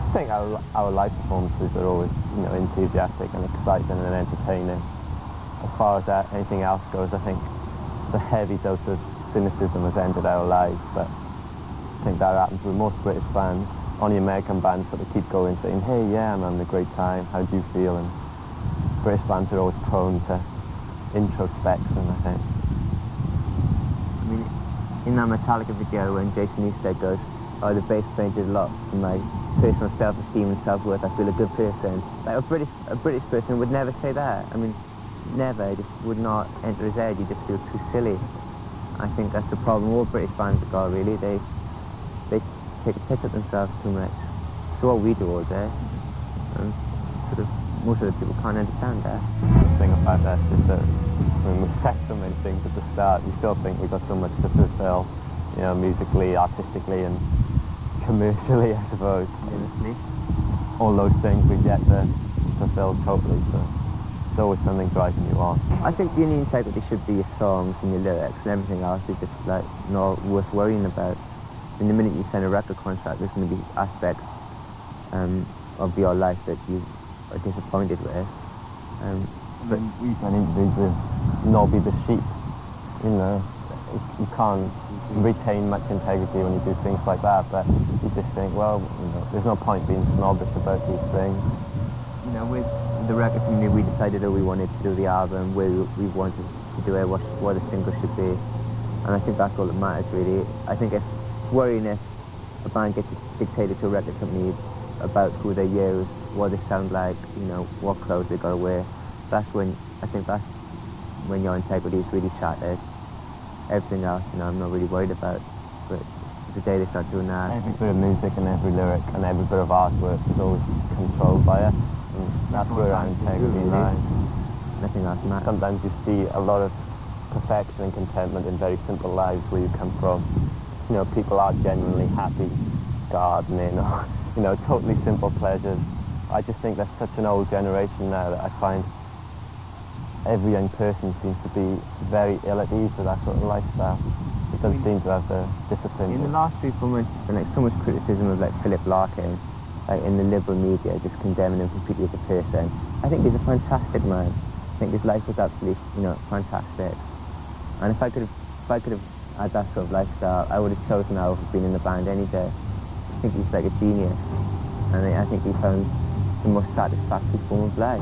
I think our live performances are always, enthusiastic and exciting and entertaining. As far as anything else goes, I think the heavy dose of cynicism has ended our lives, but I think that happens with most British bands. Only American bands sort of keep going, saying, hey, yeah, I'm having a great time, how do you feel? And British bands are always prone to introspection, I think. I mean, in that Metallica video when Jason Newsted goes, oh, the bass playing did a lot for my personal self-esteem and self-worth, I feel a good person. Like a British person would never say that. I mean, never. It just would not enter his head. You just feel too silly. I think that's the problem all British bands have got, really. They take a piss at themselves too much. It's what we do all day. And sort of, most of the people can't understand that. The thing about that is that we've said so many things at the start. We still think we've got so much to fulfill, musically, artistically, and commercially, I suppose. Honestly. All those things we've yet to fulfill totally, so it's always something driving you on. I think the only integrity should be your songs and your lyrics, and everything else is just, like, not worth worrying about. In the minute you sign a record contract, there's going to be aspects of your life that you are disappointed with. But we've done interviews with Nobby the Sheep. You can't retain much integrity when you do things like that, but you just think, well, there's no point being snobbish about these things. With the record company, we decided that we wanted to do the album, where we wanted to do it, what the single should be, and I think that's all that matters, really. I think it's worrying if a band gets dictated to a record company about who they use, what they sound like, what clothes they gotta wear. I think that's when your integrity is really shattered. Everything else, I'm not really worried about. But the day they start doing that... Every bit of music and every lyric and every bit of artwork is always controlled by it. And that's where our integrity lies. Nothing else matters. Sometimes you see a lot of perfection and contentment in very simple lives where you come from. People are genuinely happy gardening or, totally simple pleasures. I just think that's such an old generation now that I find every young person seems to be very ill at ease with that sort of lifestyle. It doesn't seem to have the discipline. In the last 3-4 months, there's been so much criticism of Philip Larkin, in the liberal media, just condemning him completely as a person. I think he's a fantastic man. I think his life was absolutely, fantastic. And if I could have had that sort of lifestyle, I would have chosen now over being in the band any day. I think he's like a genius, and I think he found the most satisfactory form of life.